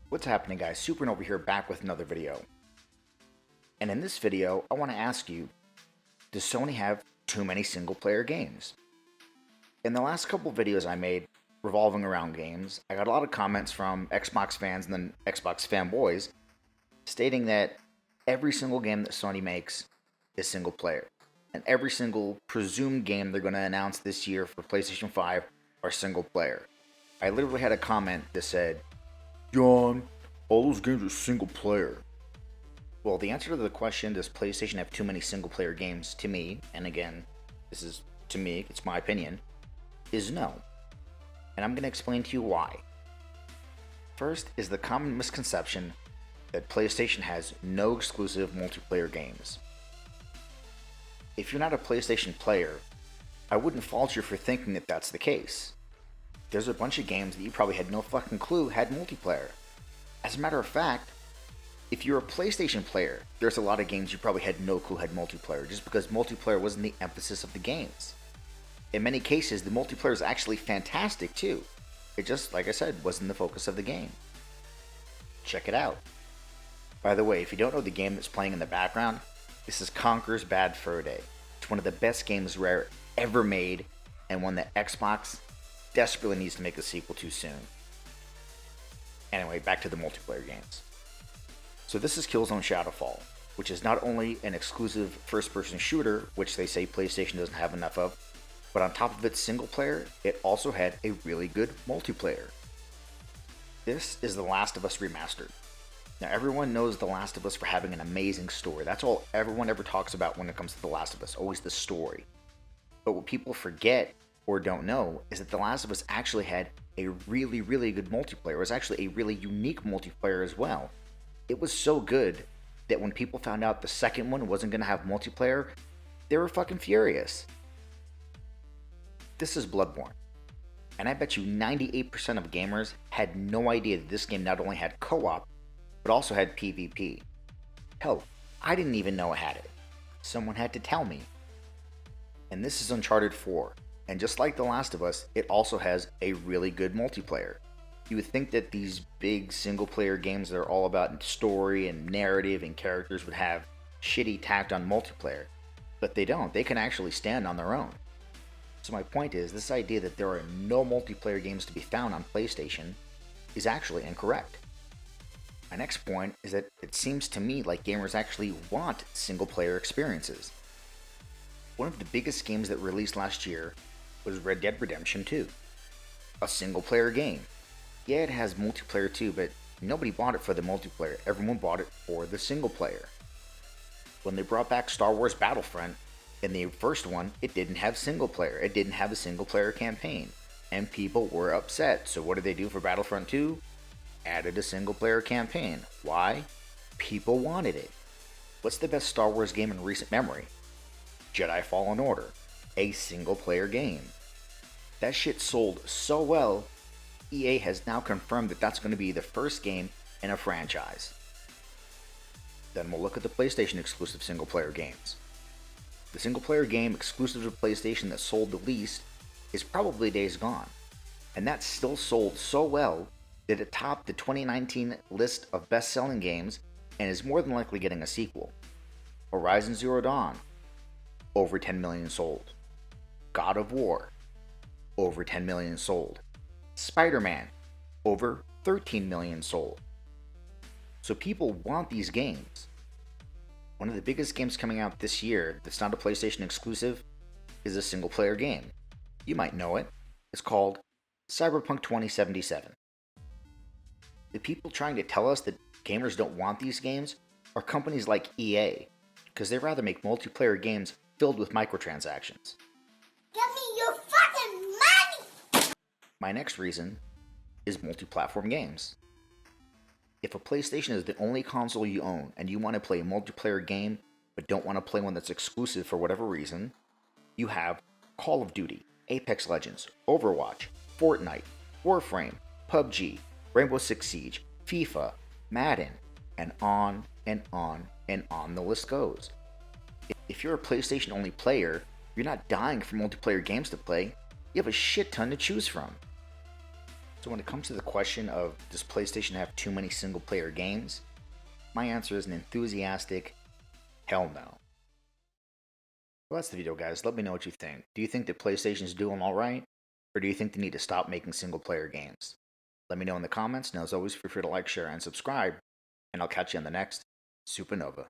What's happening, guys? Supernova here, back with another video. And in this video, I want to ask you, does Sony have too many single-player games? In the last couple videos I made revolving around games, I got a lot of comments from Xbox fans and then Xbox fanboys stating that every single game that Sony makes is single-player. And every single presumed game they're going to announce this year for PlayStation 5 are single-player. I literally had a comment that said, "John, all those games are single-player." Well, the answer to the question, does PlayStation have too many single-player games, to me, and again, this is to me, it's my opinion, is no. And I'm going to explain to you why. First is the common misconception that PlayStation has no exclusive multiplayer games. If you're not a PlayStation player, I wouldn't fault you for thinking that that's the case. There's a bunch of games that you probably had no fucking clue had multiplayer. As a matter of fact, if you're a PlayStation player, there's a lot of games you probably had no clue had multiplayer, just because multiplayer wasn't the emphasis of the games. In many cases, the multiplayer is actually fantastic too. It just, like I said, wasn't the focus of the game. Check it out. By the way, if you don't know the game that's playing in the background, this is Conker's Bad Fur Day. It's one of the best games Rare ever made, and one that Xbox desperately needs to make a sequel to soon. Anyway, back to the multiplayer games. So this is Killzone Shadowfall, which is not only an exclusive first-person shooter, which they say PlayStation doesn't have enough of, but on top of its single player, it also had a really good multiplayer. This is The Last of Us Remastered. Now everyone knows The Last of Us for having an amazing story. That's all everyone ever talks about when it comes to The Last of Us, always the story. But what people forget or don't know is that The Last of Us actually had a really, really good multiplayer. It was actually a really unique multiplayer as well. It was so good that when people found out the second one wasn't going to have multiplayer, they were fucking furious. This is Bloodborne. And I bet you 98% of gamers had no idea that this game not only had co-op, but also had PvP. Hell, I didn't even know it had it. Someone had to tell me. And this is Uncharted 4. And just like The Last of Us, it also has a really good multiplayer. You would think that these big single-player games that are all about story and narrative and characters would have shitty tacked on multiplayer, but they don't. They can actually stand on their own. So my point is, this idea that there are no multiplayer games to be found on PlayStation is actually incorrect. My next point is that it seems to me like gamers actually want single-player experiences. One of the biggest games that released last year was Red Dead Redemption 2. A single-player game. Yeah, it has multiplayer too, but nobody bought it for the multiplayer. Everyone bought it for the single player. When they brought back Star Wars Battlefront, in the first one, it didn't have single player. It didn't have a single player campaign. And people were upset. So what did they do for Battlefront 2? Added a single player campaign. Why? People wanted it. What's the best Star Wars game in recent memory? Jedi Fallen Order. A single player game. That shit sold so well, EA has now confirmed that that's going to be the first game in a franchise. Then we'll look at the PlayStation exclusive single player games. The single player game exclusive to PlayStation that sold the least is probably Days Gone, and that still sold so well that it topped the 2019 list of best-selling games and is more than likely getting a sequel. Horizon Zero Dawn, over 10 million sold. God of War, over 10 million sold. Spider-Man, over 13 million sold. So people want these games. One of the biggest games coming out this year that's not a PlayStation exclusive is a single player game. You might know it. It's called Cyberpunk 2077. The people trying to tell us that gamers don't want these games are companies like EA, because they'd rather make multiplayer games filled with microtransactions. Give me your fucking money! My next reason is multi-platform games. If a PlayStation is the only console you own and you want to play a multiplayer game but don't want to play one that's exclusive for whatever reason, you have Call of Duty, Apex Legends, Overwatch, Fortnite, Warframe, PUBG, Rainbow Six Siege, FIFA, Madden, and on and on And on the list goes. If you're a PlayStation only player, you're not dying for multiplayer games to play, you have a shit ton to choose from. So when it comes to the question of does PlayStation have too many single player games, my answer is an enthusiastic hell no. Well, that's the video, guys. Let me know what you think. Do you think that PlayStation's doing alright? Or do you think they need to stop making single player games? Let me know in the comments, and as always, feel free to like, share, and subscribe, and I'll catch you on the next Supernova.